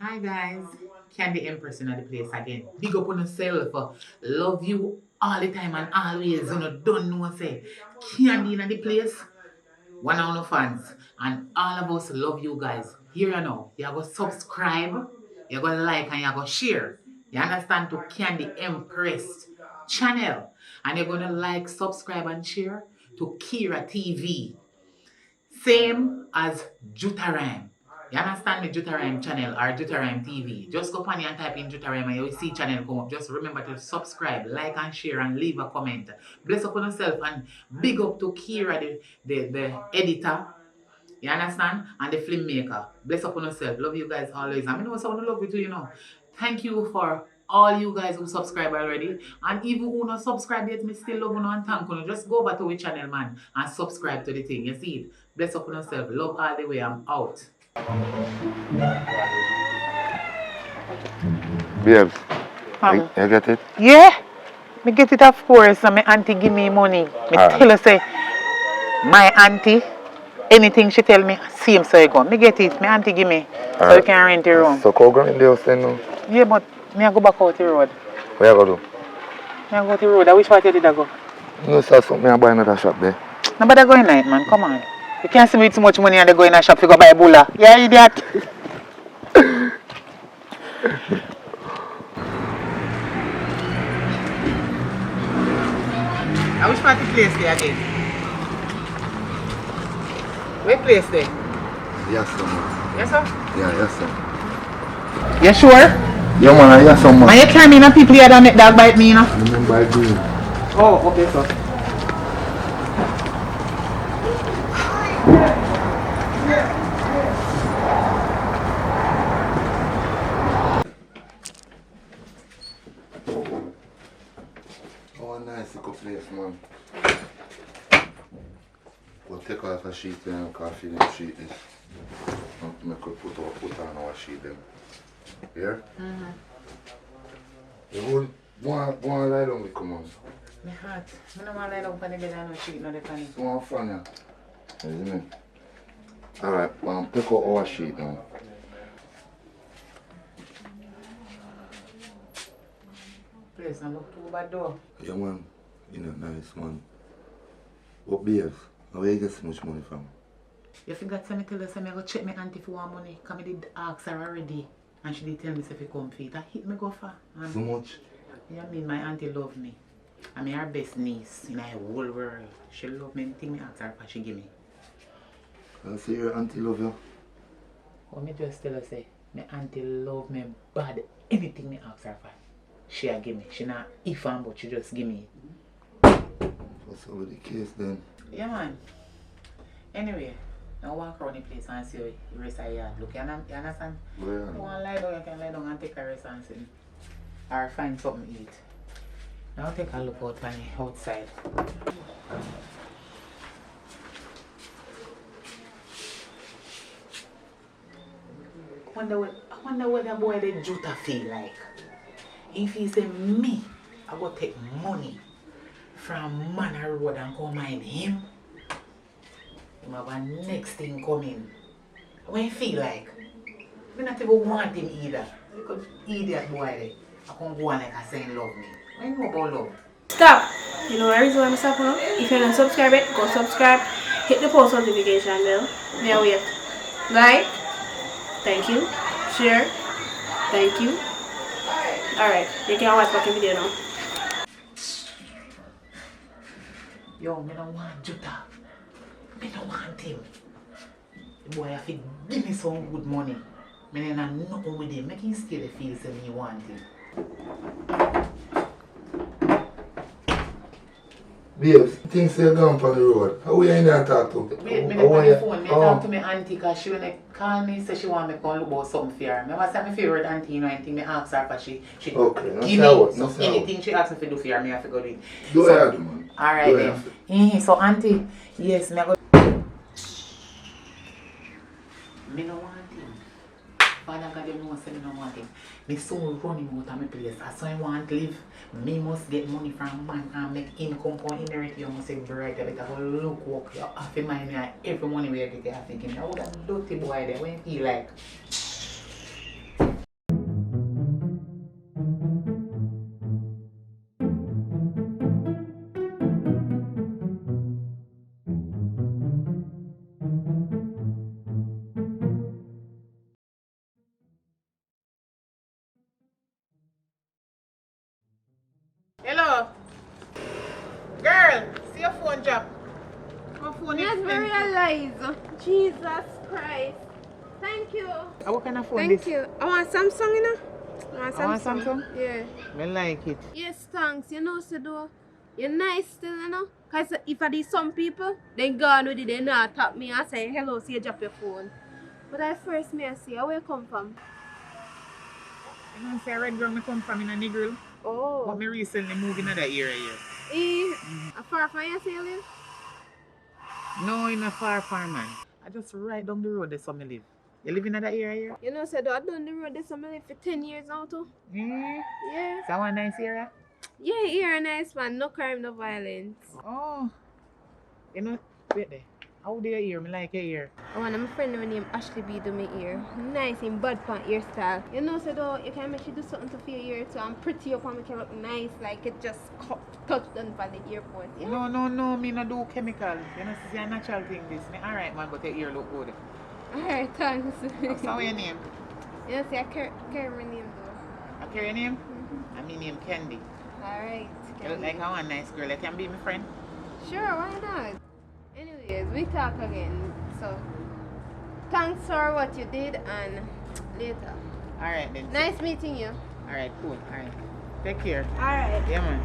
Hi guys, Candy Empress in the place again. Big up on yourself. Love you all the time and always. Don't know say. Candy in the place. One of our fans. And all of us love you guys. Here you know. You have to subscribe, you have to like and you have to share. You understand to Candy Empress channel. And you're gonna like, subscribe and share to Kira TV. Same as Jutarime. You understand the Jutarime channel or Jutarime TV? Just go on here and type in Jutarime and you'll see channel come up. Just remember to subscribe, like and share and leave a comment. Bless up on yourself and big up to Kira, the editor. You understand? And the filmmaker. Bless up on yourself. Love you guys always. I know someone love you too, you know. Thank you for all you guys who subscribe already. And even who not subscribe yet, me still love you and thank you. Just go over to our channel, man, and subscribe to the thing. You see it? Bless up on yourself. Love all the way. I'm out. Babes, you get it? Yeah. Me get it of course. And my auntie give me money. Me tell her say, my auntie, anything she tell me, same so you go. Me get it. My auntie give me. So you can rent the room. So go in the house then now? Yeah, but me I go back out the road. Where you go do? Me I go to the road. I wish what you did I go. No, sir, something I buy another shop there. Nobody go in night, man. Come on. You can't see me with too much money and they go in a shop to go buy a bulla. Yeah, idiot. I wish party place there again. Where place there? Yes, sir. Yes, sir? Yeah, yes, sir. You sure? Yeah, man, yes, sir, man. Man, you can't mean that people here that make dog bite me, you know? I remember I do. Oh, okay, sir. Oh, nice little place, man. We'll take off a sheet and coffee and sheet this. Make we put on our sheet them. Here? Mm-hmm. You want lie down with come on? My heart. I don't want to lie down on the bed and no sheet, no the funny. You want fun, yeah? Isn't it? Alright, take out our sheet now. Place don't look too bad though. Yeah, man. You know, nice, man. What beers? Where you get so much money from? You forgot to tell us I go check my auntie for one money. Because I did ask her already. And she did tell me if I come for it. That hit me go for. So much? Yeah, I mean my auntie love me. I mean her best niece in the whole world. She love me. Anything I ask her for, she give me. I see your auntie love you? What me just tell her say, my auntie love me bad. Anything me ask her for, she'll give me. She not if I'm but she just give me. What's over the case then? Yeah, man. Anyway, now walk around the place and see the rest of the yard. Look, you understand? Yeah. You want to lie down, you can lie down and take a rest and sit. Or find something to eat. Now take a look out on the outside. I wonder what that boy the Juta feel like. If he say me, I go take money from Manor Road and come mind him. He have a next thing coming. What you feel like? We not even want him either. Because idiot boy there. I can't go on like I say love me. What you know about love? Stop! You know the reason why I'm stopping now? If you're not subscribed yet, go subscribe. Hit the post notification bell. Now wait. Like. Thank you. Share. Thank you. Alright, you can watch back the video now. Yo, me don't want Juta. Me don't want him. The boy have to give me some good money. Me don't have nothing with him. Make him still feel say me want him. Babes, things say gone on the road. How are you in there talk to? Wait, me on the phone. Me talk to my auntie because she when call me say she want me to come look about something for her. I say my favorite auntie, you know, anything me ask her for she okay, give me. So anything she asks me to do for her, me have to go do it. Do so, it, man. Alright then. So auntie, yes, me go. Me no want him. Father God, you know say me no want him. Me soon running out of my place. As so I want to live, me must get money from man and make income for inherit. You must say bright. You better go look work. You have to mind me every money we get, you have to give me. Oh, that dirty boy there. When he like. Hello. Girl, see your phone drop. My phone is Let's realize. Jesus Christ. Thank you. What kind of phone Thank this? you. I want Samsung, you know? I want Samsung? Yeah. I like it. Yes, thanks. You know, Sedo. You're nice still, you know? Because if I did some people, they gone with it, they not tap me and say, hello, see you drop your phone. But I first may I see, where you come from? You know, say red girl me come from in a Negril. Oh. But me recently moved in that area here. Far from you say you live? No, in a far man. I just right down the road there so me live. You live in that area here? You know, Sedo, I done the road this I live for 10 years now too. Yeah. Is that one nice area? Yeah, here a nice man. No crime, no violence. Oh. You know, wait there. How do you hear? Me like your ear. I want my friend named Ashley B do my ear. Nice in bad pan hairstyle. You know, so though you can make you do something to your ear too. I'm pretty up and make it look nice, like it just touched on by the earport. Yeah? No, me not do chemical. You know, it's a natural thing this. Me alright man, but your ear look good. Alright, thanks. So what's your name? You know, see, I carry my name though. I carry your name? And my name Candy. Alright. You look like a nice girl. You can be my friend. Sure, why not? Anyways, we talk again. So, thanks for what you did and later. Alright then. Nice meeting you. Alright, cool. Alright. Take care. Alright. Yeah, man.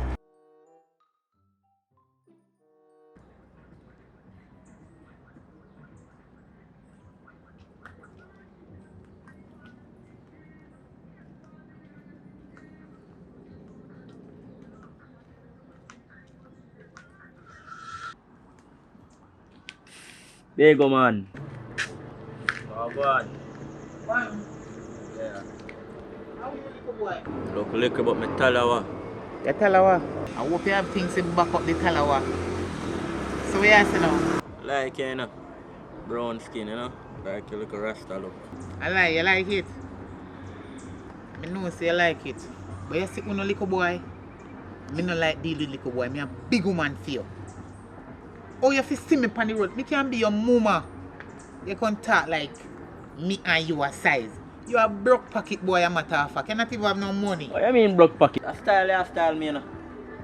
There you go, man. Oh, go on. One. Yeah. How you little boy? Look liquor, but me talawa. The talawa. I hope you have things to back up the talawa. So what you say now? Like, you know, brown skin, you know, like you look a rasta look. I like, you like it? I know say you like it. But you see uno little boy, me no like deal with little boy. Me a big woman for you. Oh, you have to see me on the road. Me can be your mama. You can talk like me and you are size. You a broke pocket boy, a matter of fact. You not even have no money. What you mean broke pocket? A style me, you know.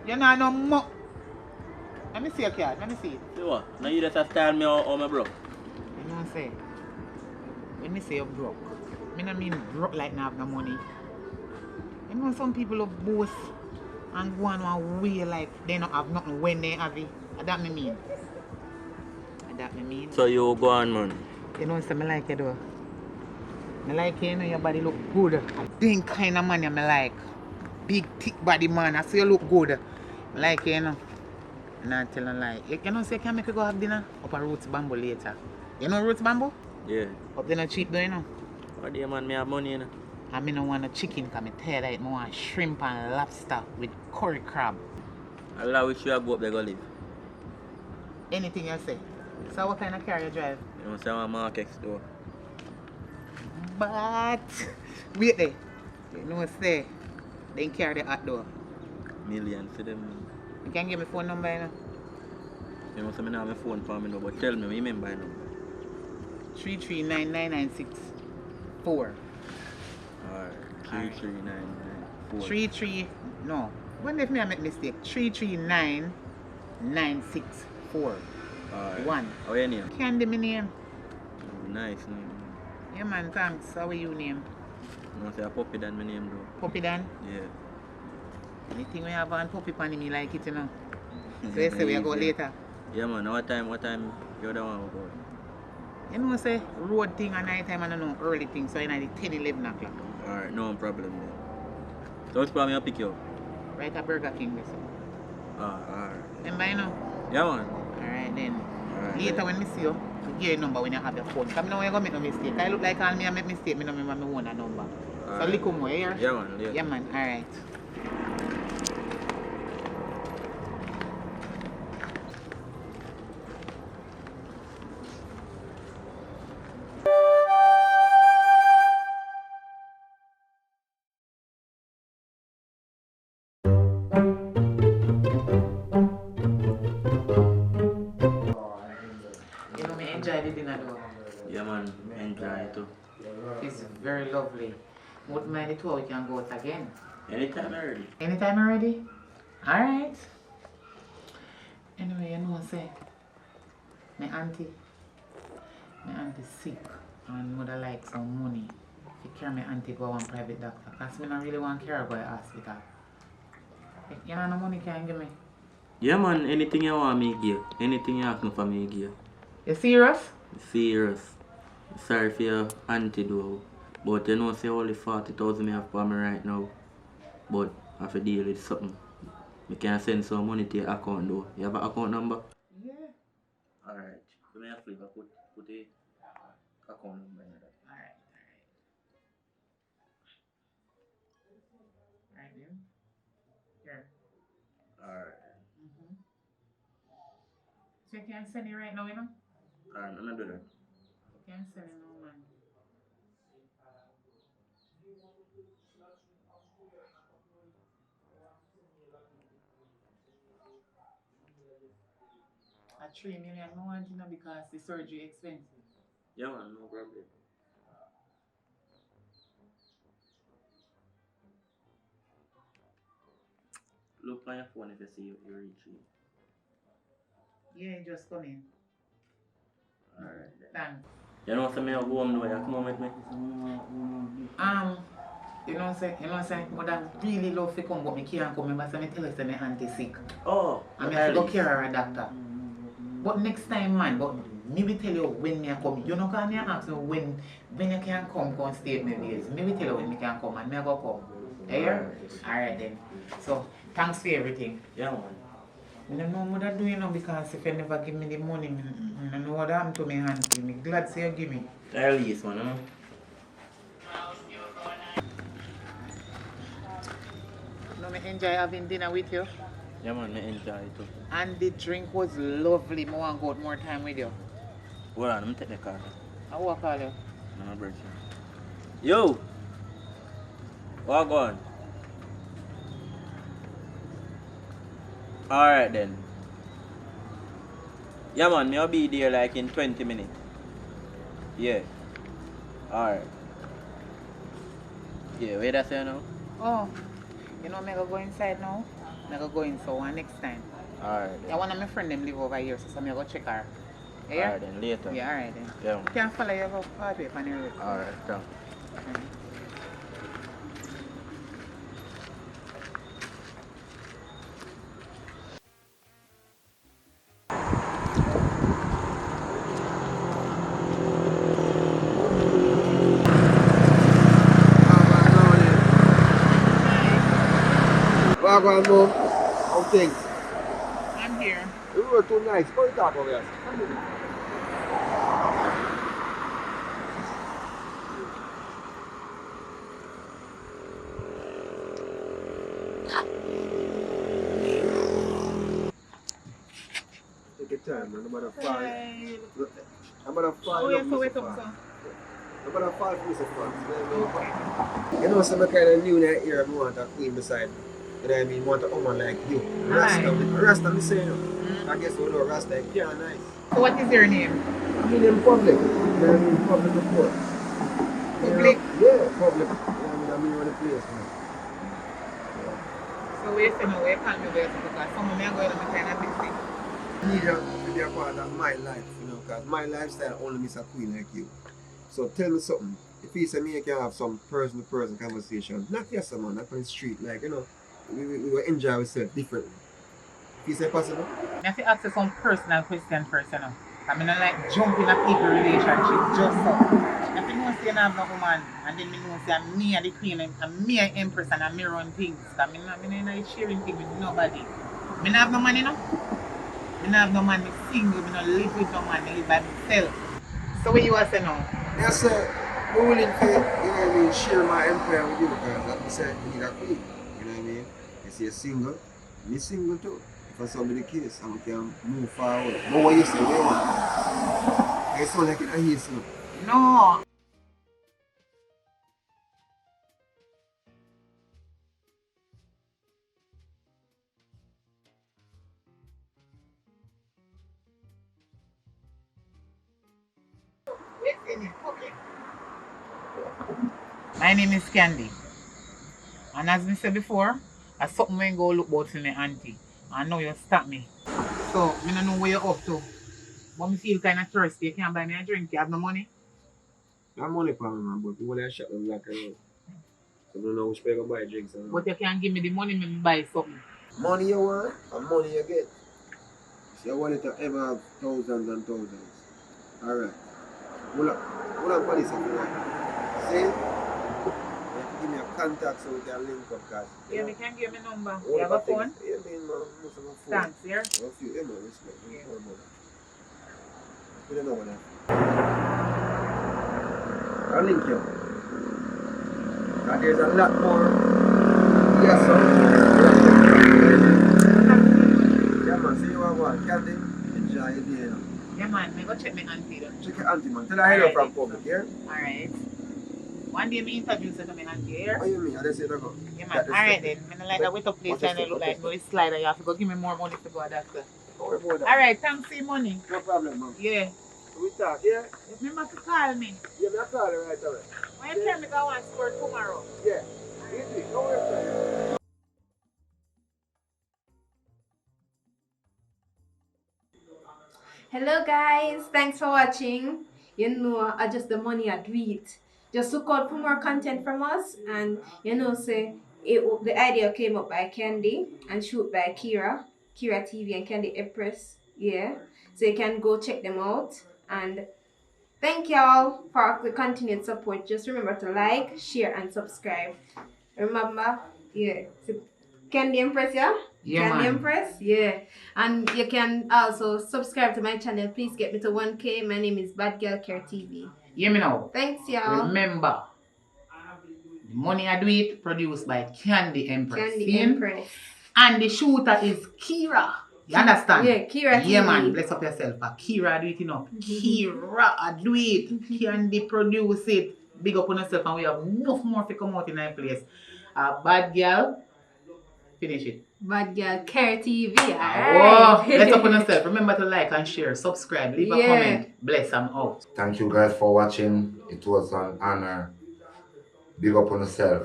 You not no mo. Let me see your card. Let me see it. See what? Now you just a style me or me broke? You know what I'm saying? When me say you're broke, me not mean broke like not have no money. You know some people of both and go on one way like they don't have nothing when they have it. That me mean. That me mean. So you go on, man. You know something like it though. I like you know your body look good. Then kind of man you me like. Big thick body man. I see you look good. I like you know. Not tell a lie. You know say can make you go have dinner up at Roots Bamboo later. You know Roots Bamboo? Yeah. Up there not cheap though you know. What do you man me have money, you know? I mean, I want no chicken because I tell you, I want shrimp and lobster with curry crab. Allah wish you go up there go live. Anything you say. So what kind of car you drive? You know say I'm a market store. But wait there. You know what's there? Then carry the hot door. Million for them. You can give me phone number you know? You know say I don't have my phone for me now, but tell me, what you mean by number? 3399964. Alright. 33994. 33 no. When if me I make mistake? 339964. Alright. One. How your name? Candy my name. Oh, nice name. Yeah man, thanks. How are you name? You know say a puppy than my name though. Puppy Dan? Yeah. Anything we have on puppy pan me like it, you know. So you say we go later. Yeah man, what time you're the one we go? You know say road thing at night time and I know early thing, so you know the 10, 11 o'clock. Alright, no problem then. So which part me I'll pick you up? Right at Burger King this. Alright. Remember you know? Yeah man. Alright then. Alright. Later when me see you, you give your number when you have your phone. Because I know you're gonna make no mistake. I look like all me I make mistake, me don't remember my own number. So little more, yeah? Yeah, man. Later. Yeah, man. Alright. You know, me enjoy the dinner though. Yeah, man. Enjoy it too. It's very lovely. Would mind the tour we can go out again. Anytime I'm ready. Anytime I'm ready? Alright. Anyway, you know say my auntie sick and would like some money to carry my auntie go one private doctor. Because I don't really want to carry her go to hospital. You know no money can give me? Yeah, man. Anything you want me give. Anything you ask me for me give. You serious? Serious. Sorry for your auntie though. But you know say only 40,000 I have for me right now. But I have to deal with something. You can send some money to your account though. You have an account number? Yeah. Alright. Give me a flavor. Put the account number in there. Alright. Alright, then. Here. Alright. So you can send it right now, you know? Alright, I'm gonna do that. You can send it now, man. At 3 million, no want to know because the surgery expensive. Yeah, man, no problem. Look on your phone if you see you reach it. Yeah, you just come in. Alright. Thanks. You know, some me go home now. You come home with me. You know, say, but I really love to come, but I can't come. Remember, so I tell you, say my auntie sick. Oh, And I have to go carry her a doctor. But next time, man, but me will tell you when me come. You know, can me ask me when you can come stay with me days. Me will tell you when me can come and me go come. Yeah? Alright then. So, thanks for everything. yeah, man. I don't know what I do, you know, because if you never give me the money, I don't know what happened to me auntie. Me glad say you give me. At least, man, you know. No, me enjoy having dinner with you. Yeah, man, I enjoy it too. And the drink was lovely. I want to go out more time with you. Hold on, let me take the car. I will call you. I'm a bird. Yo! What going? Alright then. Yeah, man, I'll be there like in 20 minutes. Yeah. Alright. Yeah, where that say now? Oh, you know, I'm going to go inside now. I'm going to go in so one next time. Alright Yeah, then. one of my friends them live over here, so I'm going to go check her. Yeah? Alright then, later. Yeah, alright then. Yeah. You can follow you go party on your road. Alright, come. Alright. Wagwan mo, how things? I'm here. You were too nice. What are you talking about? Take your time, man. No matter far. Hey. No matter far. Oh, yeah, so wait up, sir. No matter far, piece of fun. Okay. You know, some kind of new that here, I want a queen beside me. You know what I mean? Want a woman like you. Rasta, me say, you know. I guess we know Rasta, yeah, nice. So what is your name? I mean, in public. You know what I mean? Public before. Public? Yeah, public. You know what I mean? I mean, on the place, man. So we say no, we can't do this because some of me are going to be kind of busy. Need you to be a part of my life, you know, because my lifestyle only miss a queen like you. So tell me something. If you say me, you can have some person-to-person conversation. Not just someone, not on the street, like, you know, we will enjoy ourselves differently. If you say possible? I have to ask you some personal question first, you know. I mean, I like jumping a people relationship just so. If you know say you have no woman, and then you know say me and the queen, and me and empress, and I run things. Because I'm not sharing things with nobody. I don't have no man, you know. I don't have no man, I'm single, I don't live with no man, I live by myself. So what you want to say now? Yes, sir. I'm willing to, you know what I mean, share my empire with you because like I said, you need a queen. You know what I mean? You see a single, me single too. If so be the case, and we can move forward. But what you say, what you want? You sound like you don't hear something. No. My name is Candy. And as I said before, I something when go look about for my auntie. I know you stop me. So, I don't know where you're up to. But I feel kind of thirsty. You can't buy me a drink. You have no money? I have money for me, man, but the money I shop them like around. So I don't know which way I go buy drinks. But you can give me the money, me buy something. Money you want, and money you get. So you want it to ever have thousands and thousands. Alright. Hold on for this if you want. See? You have to give me a contact so we can link up, guys. Yeah, me can give me number. You have a phone? Yeah, man, most of my phone. Thanks, yeah? A few, yeah, man, respect. Yeah. You don't know what that. I'll link you. And there's a lot more. Yes, sir. Yeah, man, see you have what? Candy? Enjoy your day, you know. Yeah, man. Me go check my auntie then. Check your auntie, man. Tell her hello from public, yeah? Alright. One day me introduce her to my auntie here. What do you mean? I just say that go. Yeah, man. Alright then. I don't like that wet up place and it look like no slider. You have to go give me more money to go to that. Don't worry about that. Alright, thanks for your money. No problem, man. Yeah. We talk, yeah? Remember to call me. Yeah, me I call her right away. When you tell me I want to score tomorrow. Yeah. Easy. Don't worry about it. Hello guys, thanks for watching. You know, adjust the money at Dweet. Just look out for more content from us, and you know, say the idea came up by Candy and shoot by Kira TV and Candy Empress. Yeah, so you can go check them out. And thank y'all for the continued support. Just remember to like, share, and subscribe. Remember, yeah, so Candy Empress, yeah? Yeah, Candy man. Empress, yeah. And you can also subscribe to my channel. Please get me to 1K. My name is Bad Girl Care TV. Hear me now. Thanks, y'all. Remember, the money I do it produced by Candy Empress. Candy See? Empress. And the shooter is Kira. You understand? Yeah, Kira Yeah, TV. man. Bless up yourself. Kira do it, you know. Kira do it. Candy produce it. Big up on yourself, and we have enough more to come out in that place. Bad girl, finish it. Bad Girl Care TV. Oh, Alright. bless up on yourself. Remember to like and share, subscribe, leave a Yeah. comment. Bless and out. Thank you guys for watching. It was an honor. Big up on yourself.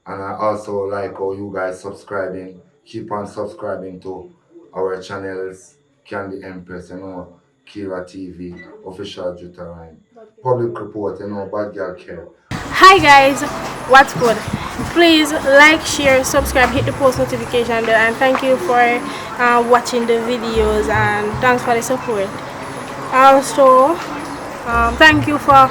And I also like how you guys subscribing. Keep on subscribing to our channels. Candy Empress, you know, Kira TV, Official Jutarine, Public Report, you know, Bad Girl Care. Hi guys, what's good? Please like, share, subscribe, hit the post notification bell, and thank you for watching the videos, and thanks for the support. Also, thank you for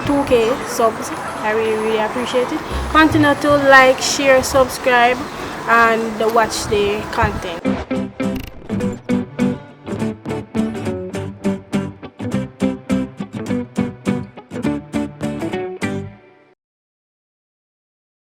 2K subs. I really appreciate it. Continue to like, share, subscribe, and watch the content.